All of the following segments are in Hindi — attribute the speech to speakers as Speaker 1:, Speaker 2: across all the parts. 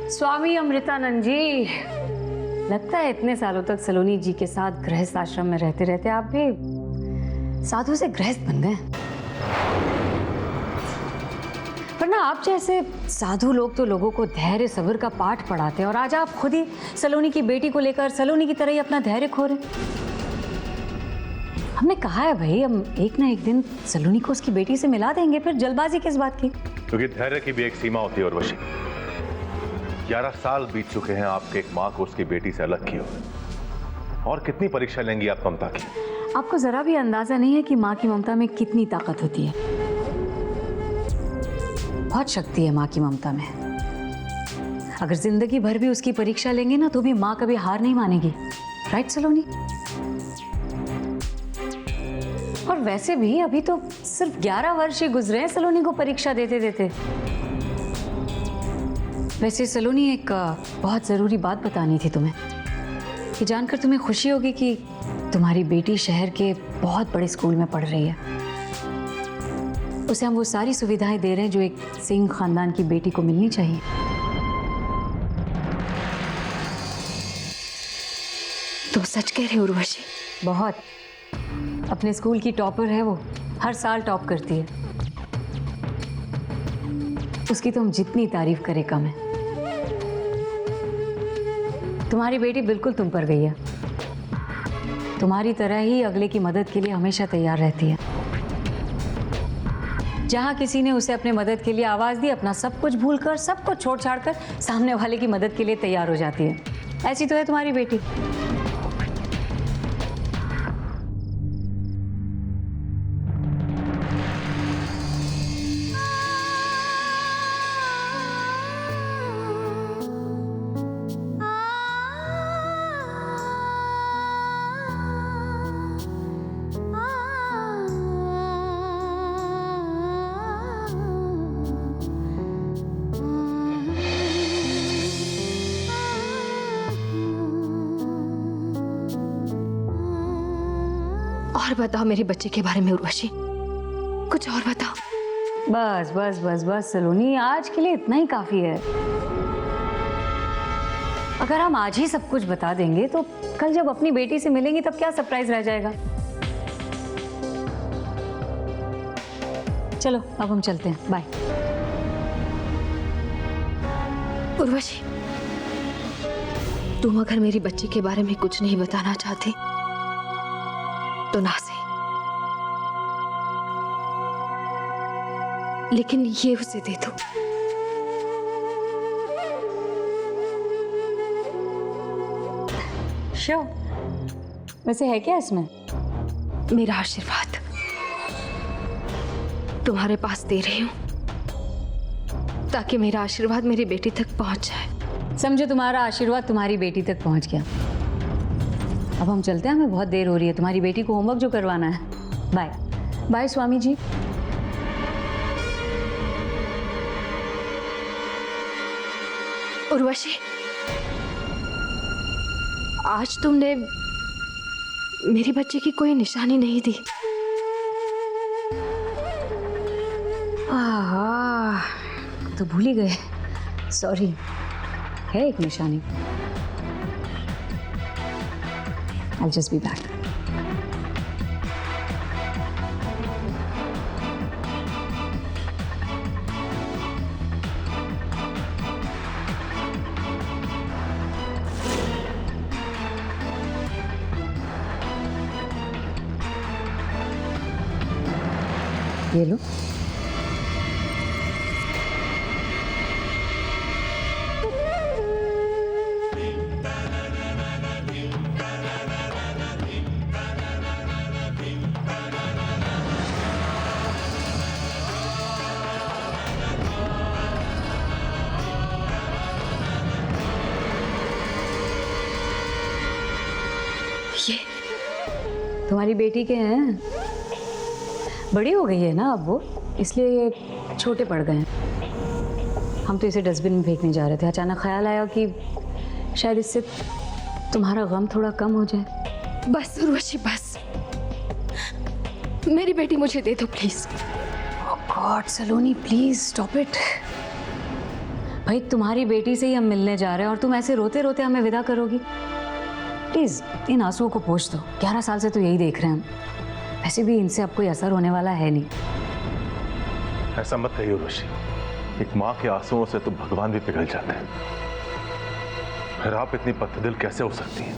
Speaker 1: स्वामी अमृतानंद जी, लगता है इतने सालों तक सलोनी जी के साथ गृहस्थ आश्रम में रहते रहते आप भी साधु से गृहस्थ बन गए। पर ना आप जैसे साधु लोग तो लोगों को धैर्य सब्र का पाठ पढ़ाते हैं और आज आप खुद ही सलोनी की बेटी को लेकर सलोनी की तरह ही अपना धैर्य खो रहे। हमने कहा है भाई, हम एक ना एक दिन सलोनी को उसकी बेटी से मिला देंगे, फिर जल्दबाजी किस बात की?
Speaker 2: क्योंकि धैर्य की भी एक सीमा होती है उर्वशी। 11 साल बीत चुके हैं आपके एक माँ को उसकी बेटी से अलग किए हुए, और कितनी परीक्षा लेंगी आप ममता की?
Speaker 1: आपको जरा भी अंदाजा नहीं है कि माँ की ममता में कितनी ताकत होती है। बहुत शक्ति है माँ की ममता में। अगर जिंदगी भर भी उसकी परीक्षा लेंगे ना तो भी माँ कभी हार नहीं मानेगी। राइट सलोनी? और वैसे भी अभी तो सिर्फ 11 वर्ष ही गुजरे हैं सलोनी को परीक्षा देते देते। वैसे सलोनी, एक बहुत जरूरी बात बतानी थी तुम्हें, कि जानकर तुम्हें खुशी होगी कि तुम्हारी बेटी शहर के बहुत बड़े स्कूल में पढ़ रही है। उसे हम वो सारी सुविधाएं दे रहे हैं जो एक सिंह खानदान की बेटी को मिलनी चाहिए।
Speaker 3: तुम सच कह रहे हो उर्वशी?
Speaker 1: बहुत। अपने स्कूल की टॉपर है वो, हर साल टॉप करती है। उसकी तुम जितनी तारीफ करे कम है। तुम्हारी बेटी बिल्कुल तुम पर गई है। तुम्हारी तरह ही अगले की मदद के लिए हमेशा तैयार रहती है। जहां किसी ने उसे अपने मदद के लिए आवाज दी, अपना सब कुछ भूलकर, सब कुछ छोड़ छाड़ कर सामने वाले की मदद के लिए तैयार हो जाती है। ऐसी तो है तुम्हारी बेटी।
Speaker 3: और बताओ मेरे बच्चे के बारे में उर्वशी, कुछ और बताओ।
Speaker 1: बस बस बस बस सलोनी, आज के लिए इतना ही काफी है। अगर हम आज ही सब कुछ बता देंगे तो कल जब अपनी बेटी से मिलेंगी तब क्या सरप्राइज रह जाएगा। चलो अब हम चलते हैं, बाय।
Speaker 3: उर्वशी, तुम अगर मेरी बच्ची के बारे में कुछ नहीं बताना चाहती तो ना सही, लेकिन ये उसे दे दो।
Speaker 1: श्योर। वैसे है क्या इसमें?
Speaker 3: मेरा आशीर्वाद तुम्हारे पास दे रही हूं ताकि मेरा आशीर्वाद मेरी बेटी तक पहुंच जाए।
Speaker 1: समझो तुम्हारा आशीर्वाद तुम्हारी बेटी तक पहुंच गया। अब हम चलते हैं, हमें बहुत देर हो रही है। तुम्हारी बेटी को होमवर्क जो करवाना है। Bye bye Swami ji.
Speaker 3: उर्वशी, आज तुमने मेरी बच्ची की कोई निशानी नहीं दी।
Speaker 1: आहा, तो भूल ही गए। सॉरी। है एक निशानी। I'll just be back. ये लो।
Speaker 3: ये
Speaker 1: तुम्हारी बेटी के हैं। बड़ी हो गई है ना अब वो, इसलिए ये छोटे पड़ गए हैं। हम तो इसे डस्टबिन में फेंकने जा रहे थे, अचानक ख्याल आया कि शायद इससे तुम्हारा गम थोड़ा कम हो जाए।
Speaker 3: बस उर्वशी बस, मेरी बेटी मुझे दे दो please.
Speaker 1: Oh God Saloni, please stop it. भाई तुम्हारी बेटी से ही हम मिलने जा रहे हैं और तुम ऐसे रोते रोते हमें विदा करोगी? प्लीज इन आंसुओं को पोंछ दो। 11 साल से तो यही देख रहे हैं हम। वैसे भी इनसे अब कोई असर होने वाला है नहीं।
Speaker 2: ऐसा मत कहिए उर्वशी, एक माँ के आंसुओं से तो भगवान भी पिघल जाते हैं। फिर आप इतनी पत्थरदिल कैसे हो सकती हैं?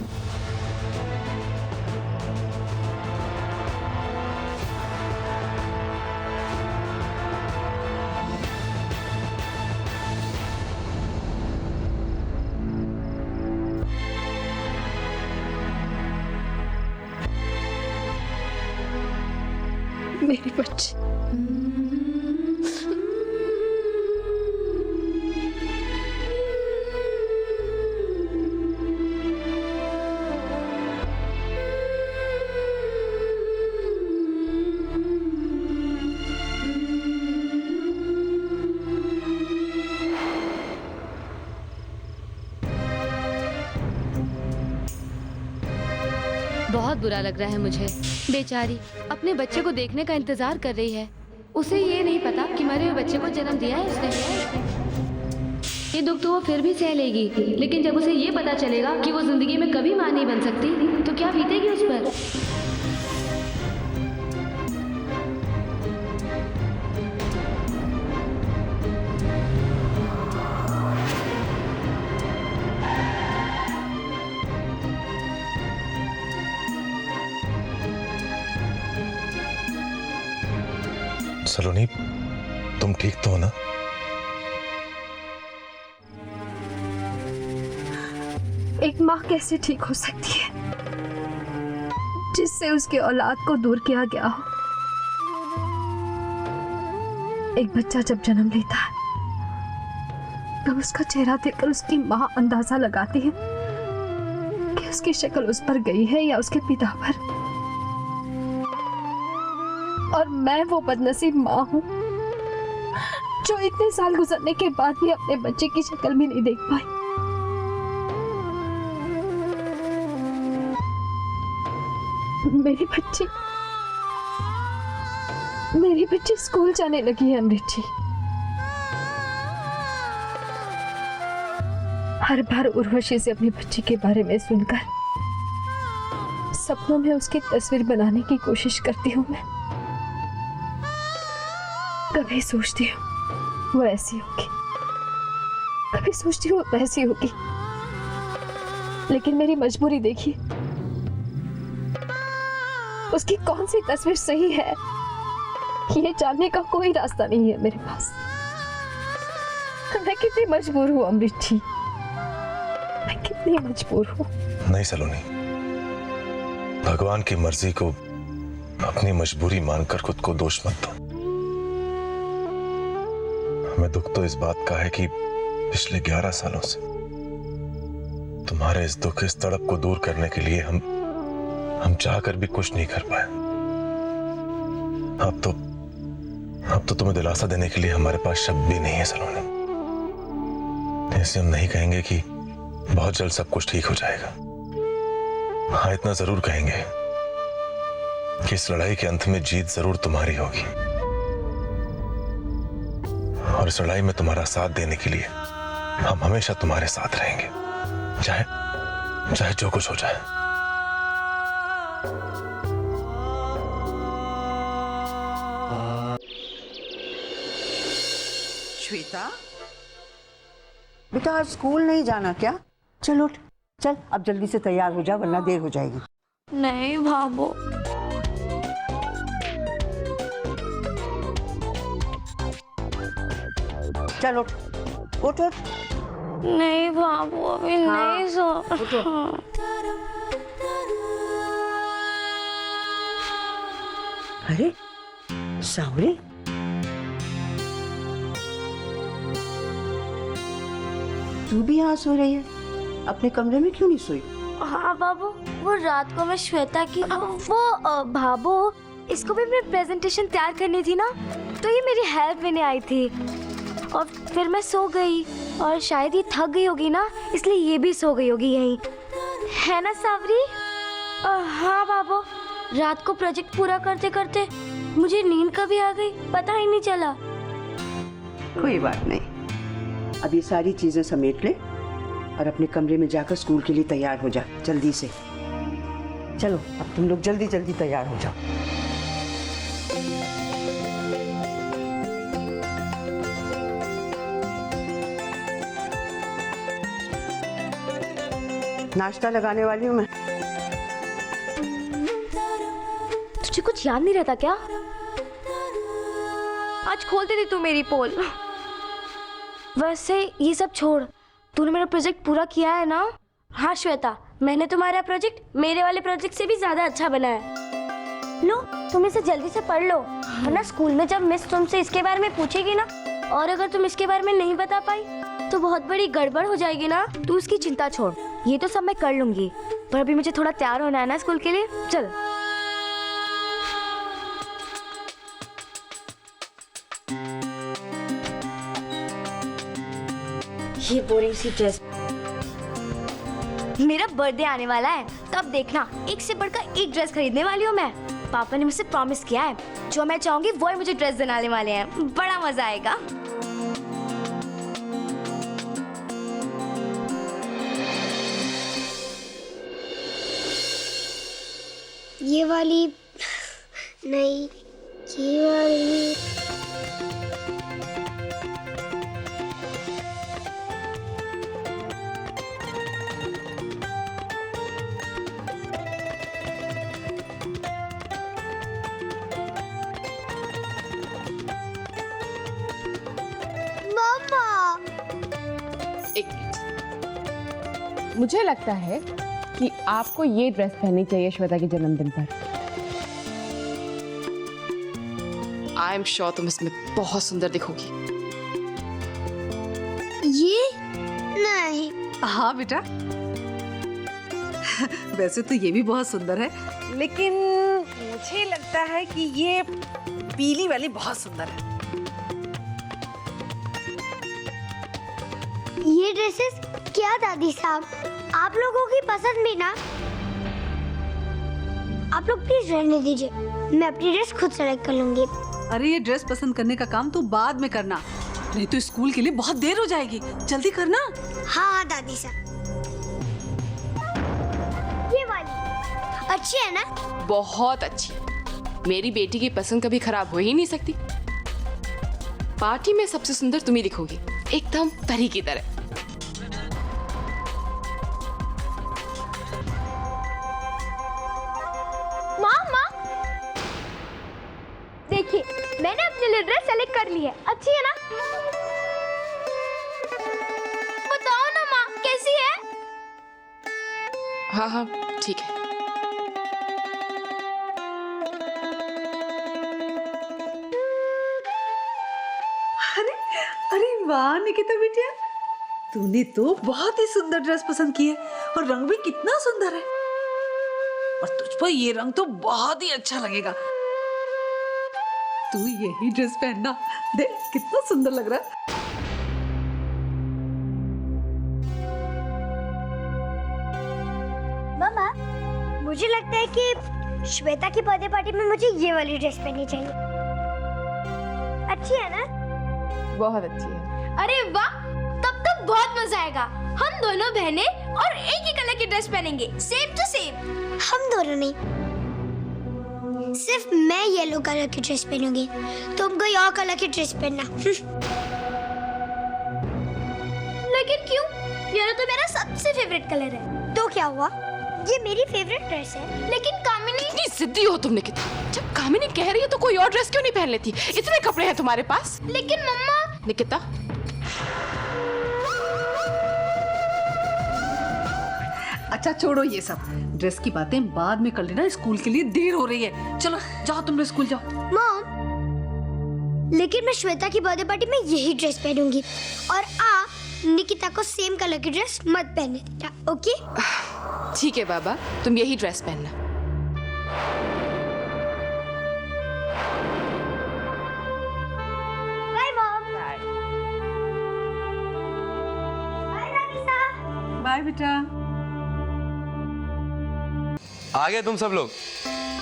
Speaker 3: मेरी बच्ची,
Speaker 4: बहुत बुरा लग रहा है मुझे। बेचारी अपने बच्चे को देखने का इंतजार कर रही है। उसे ये नहीं पता कि मरे हुए बच्चे को जन्म दिया है उसने। ये दुख तो वो फिर भी सह लेगी, लेकिन जब उसे ये पता चलेगा कि वो जिंदगी में कभी मां नहीं बन सकती, तो क्या बीतेगी उस पर।
Speaker 2: सलोनी, तुम ठीक तो हो ना?
Speaker 3: एक माँ कैसे ठीक हो सकती है जिससे उसकी औलाद को दूर किया गया हो। एक बच्चा जब जन्म लेता है तब उसका चेहरा देखकर उसकी माँ अंदाजा लगाती है कि उसकी शक्ल उस पर गई है या उसके पिता पर। और मैं वो बदनसीब माँ हूँ जो इतने साल गुजरने के बाद भी अपने बच्चे की शक्ल भी नहीं देख पाई। मेरी बच्ची स्कूल जाने लगी है अमृत जी। हर बार उर्वशी से अपनी बच्ची के बारे में सुनकर सपनों में उसकी तस्वीर बनाने की कोशिश करती हूँ मैं। कभी सोचती हूँ वो ऐसी होगी, कभी सोचती हूँ वैसी होगी, लेकिन मेरी मजबूरी देखिए, उसकी कौन सी तस्वीर सही है ये जानने का कोई रास्ता नहीं है मेरे पास। मैं कितनी मजबूर हूँ अमृत जी, मैं कितनी मजबूर हूँ।
Speaker 2: नहीं सलोनी, भगवान की मर्जी को अपनी मजबूरी मानकर खुद को दोष मत दो। हमें दुख तो इस बात का है कि पिछले 11 सालों से तुम्हारे इस दुख, इस तड़प को दूर करने के लिए हम चाहकर भी कुछ नहीं कर पाए। अब तो तुम्हें दिलासा देने के लिए हमारे पास शब्द भी नहीं है सलोनी। ऐसे हम नहीं कहेंगे कि बहुत जल्द सब कुछ ठीक हो जाएगा। हाँ, इतना जरूर कहेंगे कि इस लड़ाई के अंत में जीत जरूर तुम्हारी होगी, और इस लड़ाई में तुम्हारा साथ देने के लिए हम हमेशा तुम्हारे साथ रहेंगे, चाहे जो कुछ हो जाए।
Speaker 5: श्वेता, बेटा आज स्कूल नहीं जाना क्या? चल उठ, चल अब जल्दी से तैयार हो जा वरना देर हो जाएगी।
Speaker 6: नहीं भाभो,
Speaker 5: चल उठ उठ उठ।
Speaker 6: नहीं भाभो, अभी नहीं सो।
Speaker 5: अरे सावरी, तू भी यहाँ सो रही है? अपने कमरे में क्यों नहीं सोई?
Speaker 6: हाँ बाबू, वो रात को मैं श्वेता की भाभो, इसको भी मैं प्रेजेंटेशन तैयार करनी थी ना, तो ये मेरी हेल्प लेने आई थी और फिर मैं सो गई और शायद ये थक गई होगी ना, इसलिए ये भी सो गई होगी यहीं, है ना सावरी? हाँ बाबू, रात को प्रोजेक्ट पूरा करते करते मुझे नींद कभी आ गई पता ही नहीं चला।
Speaker 5: कोई बात नहीं, अब ये सारी चीजें समेट ले और अपने कमरे में जाकर स्कूल के लिए तैयार हो जा जल्दी से। चलो अब तुम लोग जल्दी जल्दी तैयार हो जाओ। नाश्ता लगाने वाली हूँ मैं।
Speaker 6: तुझे कुछ याद नहीं रहता क्या? आज खोल दे तू मेरी पोल। वैसे ये सब छोड़, तूने मेरा प्रोजेक्ट पूरा किया है ना? हाँ श्वेता, मैंने तुम्हारा प्रोजेक्ट मेरे वाले प्रोजेक्ट से भी ज्यादा अच्छा बनाया। लो तुम इसे जल्दी से पढ़ लो, वरना स्कूल में जब मिस तुमसे इसके बारे में पूछेगी ना, और अगर तुम इसके बारे में नहीं बता पाई तो बहुत बड़ी गड़बड़ हो जाएगी ना। तू उसकी चिंता छोड़, ये तो सब मैं कर लूंगी, पर अभी मुझे थोड़ा तैयार होना है ना स्कूल के लिए। चल ये बोरिंग सी ड्रेस। मेरा बर्थडे आने वाला है, तब देखना एक से बढ़कर एक ड्रेस खरीदने वाली हूँ मैं। पापा ने मुझसे प्रॉमिस किया है, जो मैं चाहूंगी वो मुझे ड्रेस दिलाने वाले हैं। बड़ा मजा आएगा।
Speaker 7: ये वाली नहीं, ये वाली।
Speaker 8: एक मिनट। मुझे लगता है कि आपको ये ड्रेस पहननी चाहिए श्वेता के जन्मदिन पर। आई एम श्योर तुम इसमें बहुत सुंदर दिखोगी।
Speaker 7: ये नहीं।
Speaker 9: हाँ बेटा, वैसे तो ये भी बहुत सुंदर है, लेकिन मुझे लगता है कि ये पीली वाली बहुत सुंदर है।
Speaker 7: ये ड्रेसेस क्या दादी साहब, आप लोगों की पसंद भी ना। आप लोग प्लीज रहने दीजिए, मैं अपनी ड्रेस खुद सेलेक्ट कर लूंगी।
Speaker 9: अरे ये ड्रेस पसंद करने का काम तो बाद में करना, नहीं तो स्कूल के लिए बहुत देर हो जाएगी। जल्दी करना।
Speaker 7: हाँ हाँ दादी साहब। ये वाली अच्छी है ना?
Speaker 8: बहुत अच्छी। मेरी बेटी की पसंद कभी खराब हो ही नहीं सकती। पार्टी में सबसे सुंदर तुम ही दिखोगी, एकदम परी की तरह।
Speaker 6: मामा देखिए, मैंने अपने लिए ड्रेस सेलेक्ट कर ली है। अच्छी है ना? बताओ ना माँ, कैसी है?
Speaker 8: हाँ हाँ ठीक है।
Speaker 9: अरे अरे वाह निकिता बिटिया, तूने तो बहुत ही सुंदर ड्रेस पसंद की है, और रंग भी कितना सुंदर है। और तुझ पर ये रंग तो बहुत ही अच्छा लगेगा। तू यही ड्रेस पहनना, देख कितना सुंदर लग रहा है।
Speaker 7: मामा, मुझे लगता है कि श्वेता की बर्थडे पार्टी में मुझे ये वाली ड्रेस पहननी चाहिए। अच्छी है ना?
Speaker 8: बहुत अच्छी है।
Speaker 6: अरे वाह, तब तो बहुत मजा आएगा। हम दोनों बहनें और एक ही कलर की ड्रेस पहनेंगे, सेम टू सेम।
Speaker 7: हम दोनों नहीं, सिर्फ मैं येलो कलर की ड्रेस पहनूंगी, तुम कोई और कलर की ड्रेस पहनना।
Speaker 6: लेकिन क्यों? येलो तो मेरा सबसे फेवरेट कलर है।
Speaker 7: तो क्या हुआ, ये मेरी फेवरेट ड्रेस है।
Speaker 6: लेकिन कामिनी,
Speaker 8: इतनी जिद्दी हो तुम निकिता। जब कामिनी कह रही है तो कोई और ड्रेस क्यों नहीं पहन लेती? इतने कपड़े हैं तुम्हारे पास।
Speaker 6: लेकिन मम्मा।
Speaker 8: निकिता,
Speaker 9: अच्छा छोड़ो ये सब, ड्रेस की बातें बाद में कर लेना, स्कूल के लिए देर हो रही है। चलो जाओ, तुम लोग स्कूल जाओ।
Speaker 7: मॉम, लेकिन मैं श्वेता की बर्थडे पार्टी में यही ड्रेस पहनूंगी, और आप निकिता को सेम कलर की ड्रेस मत पहनने देना, ओके?
Speaker 8: ठीक है बाबा, तुम यही ड्रेस पहनना।
Speaker 7: Bye mom. बाय नानिसा।
Speaker 9: बाय बेटा।
Speaker 10: आ गए तुम सब लोग,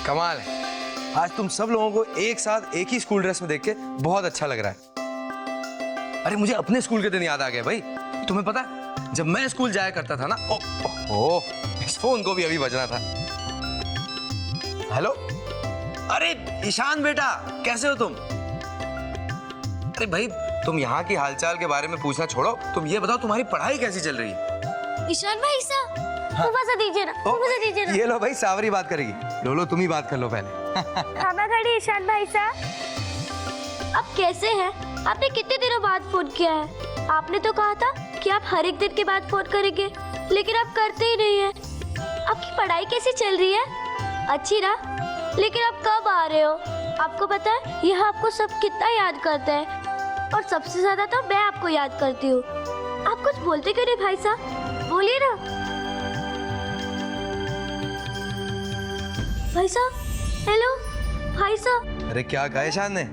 Speaker 10: कमाल है। आज तुम सब लोगों को एक साथ एक ही स्कूल ड्रेस में देख के बहुत अच्छा लग रहा है। अरे मुझे अपने स्कूल के दिन याद आ गए भाई। तुम्हें पता है जब मैं स्कूल जाया करता था ना, ओह इस फोन को भी अभी बजना था। हेलो, अरे ईशान बेटा कैसे हो तुम? अरे भाई तुम यहाँ की हालचाल के बारे में पूछना छोड़ो, तुम ये बताओ तुम्हारी पढ़ाई कैसी चल रही है?
Speaker 6: ईशान भाई सा मुझे दीजिए ना, मुझे दीजिए ना।
Speaker 10: ये लो भाई, सावरी बात करेगी। लो तुम ही बात कर लो पहले।
Speaker 6: खामा खड़ी ईशान भाई सा, अब कैसे हैं? आपने कितने दिनों बाद फोन किया है? आपने तो कहा था कि आप हर एक दिन के बाद फोन करेंगे, लेकिन आप करते ही नहीं है। आपकी पढ़ाई कैसी चल रही है? अच्छी ना? लेकिन आप कब आ रहे हो? आपको पता है यहाँ आपको सब कितना याद करते हैं, और सबसे ज्यादा तो मैं आपको याद करती हूँ। आप कुछ बोलते क्यों नहीं भाई साहब? बोलिए ना भाई साहब। हेलो भाई साहब।
Speaker 10: अरे क्या कहा ईशान ने?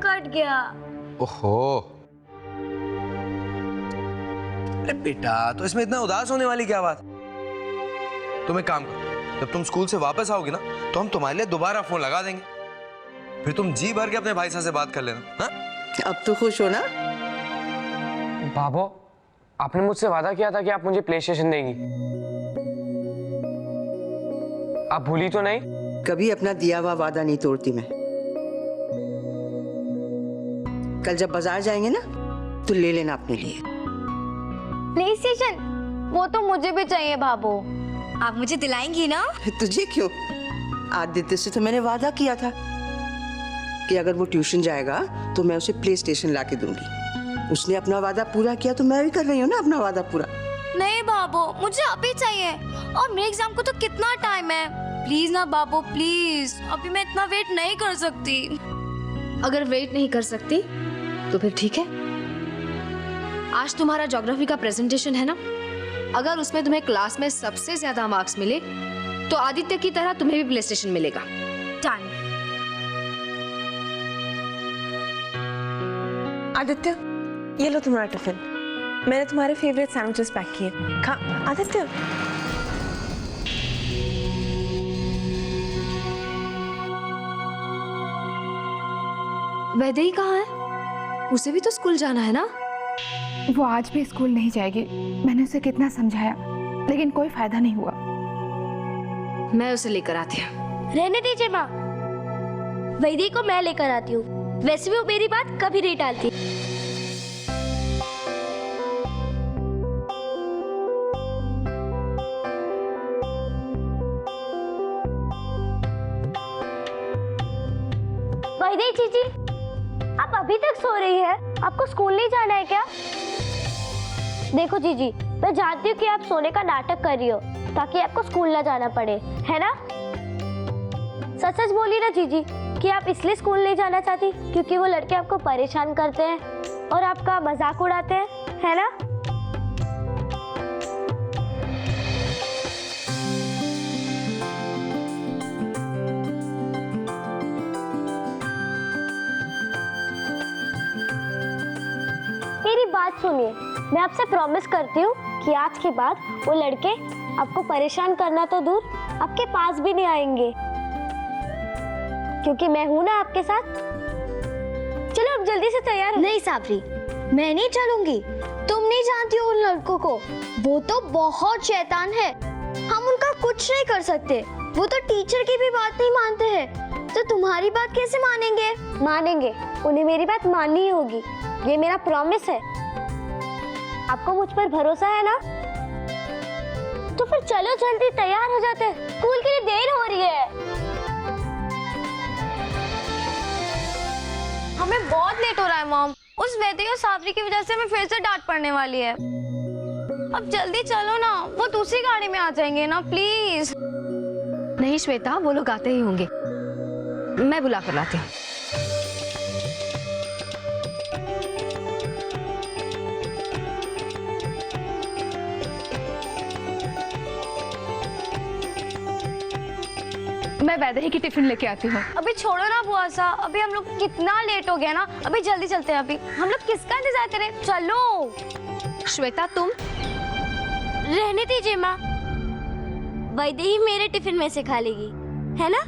Speaker 6: कट गया।
Speaker 10: ओहो, अरे बेटा तो इसमें इतना उदास होने वाली क्या बात? तुम एक काम करो, जब तुम स्कूल से वापस आओगे ना तो हम तुम्हारे लिए दोबारा फोन लगा देंगे, फिर तुम जी भर के अपने भाई साहब से बात कर लेना। हाँ?
Speaker 5: अब तो खुश हो ना?
Speaker 11: बाबू, आपने मुझसे वादा किया था कि आप मुझे प्ले स्टेशन देंगी, आप भूली तो नहीं?
Speaker 5: कभी अपना दिया हुआ वादा नहीं तोड़ती मैं। कल जब बाजार जाएंगे ना तो ले लेना अपने लिए।
Speaker 6: प्ले स्टेशन वो तो मुझे भी चाहिए भाभो। आप मुझे दिलाएंगी ना?
Speaker 5: तुझे क्यों? आदित्य से तो मैंने वादा किया था कि अगर वो ट्यूशन जाएगा तो मैं उसे प्ले स्टेशन ला के दूंगी। उसने अपना वादा पूरा किया तो मैं भी कर रही हूँ ना अपना वादा पूरा।
Speaker 6: नहीं बाबू, मुझे अभी चाहिए, और मेरे एग्जाम को तो कितना टाइम है। प्लीज ना बाबू प्लीज, अभी मैं इतना वेट नहीं कर सकती।
Speaker 3: अगर वेट नहीं कर सकती तो फिर ठीक है। आज तुम्हारा ज्योग्राफी का प्रेजेंटेशन है ना, अगर उसमें तुम्हें क्लास में सबसे ज्यादा मार्क्स मिले तो आदित्य की तरह तुम्हें भी प्ले स्टेशन मिलेगा।
Speaker 6: डन।
Speaker 12: आदित्य, ये लो तुम्हारा टिफिन, मैंने तुम्हारे फेवरेट सैंडविचेस पैक किए, खा। आदित्य,
Speaker 3: वैदेही कहाँ है? उसे भी तो स्कूल जाना है ना?
Speaker 12: वो आज भी स्कूल नहीं जाएगी। मैंने उसे कितना समझाया लेकिन कोई फायदा नहीं हुआ।
Speaker 3: मैं उसे लेकर आती हूँ।
Speaker 6: रहने दीजिए माँ, वैदेही को मैं लेकर आती हूँ। वैसे भी वो मेरी बात कभी नहीं टालती। वैदेही जीजी, आप अभी तक सो रही है? आपको स्कूल नहीं जाना है क्या? देखो जीजी, मैं जानती हूँ कि आप सोने का नाटक कर रही हो ताकि आपको स्कूल ना जाना पड़े, है ना? सच सच बोलिए ना जीजी कि आप इसलिए स्कूल नहीं जाना चाहती क्योंकि वो लड़के आपको परेशान करते हैं और आपका मजाक उड़ाते हैं, है ना? मेरी बात सुनिए, मैं आपसे प्रॉमिस करती हूँ कि आज के बाद वो लड़के आपको परेशान करना तो दूर, आपके पास भी नहीं आएंगे, क्योंकि मैं हूं ना आपके साथ। चलो अब जल्दी से तैयार हो। नहीं साबरी, मैं नहीं चलूंगी। तुम नहीं जानती हो उन लड़कों को, वो तो बहुत शैतान है। हम उनका कुछ नहीं कर सकते। वो तो टीचर की भी बात नहीं मानते हैं, तो तुम्हारी बात कैसे मानेंगे? मानेंगे, उन्हें मेरी बात माननी ही होगी, ये मेरा प्रॉमिस है। आपको मुझ पर भरोसा है ना? तो फिर चलो जल्दी तैयार हो जाते हैं, स्कूल के लिए देर हो रही है। हमें बहुत लेट हो रहा है मॉम। उस वैदेही और सावरी की वजह से हमें फिर से डांट पड़ने वाली है। अब जल्दी चलो ना, वो दूसरी गाड़ी में आ जाएंगे ना, प्लीज।
Speaker 3: नहीं श्वेता, वो लोग आते ही होंगे, मैं बुला कर लाती हूँ।
Speaker 12: मैं वैदेही की टिफिन लेके आती हूँ।
Speaker 6: अभी छोड़ो ना बुआ सा, अभी हम लोग कितना लेट हो गया ना, अभी जल्दी चलते हैं। अभी हम लोग किसका इंतजार करें? चलो।
Speaker 3: श्वेता तुम
Speaker 6: रहने दीजिए माँ, वैदेही मेरे टिफिन में से खा लेगी, है ना?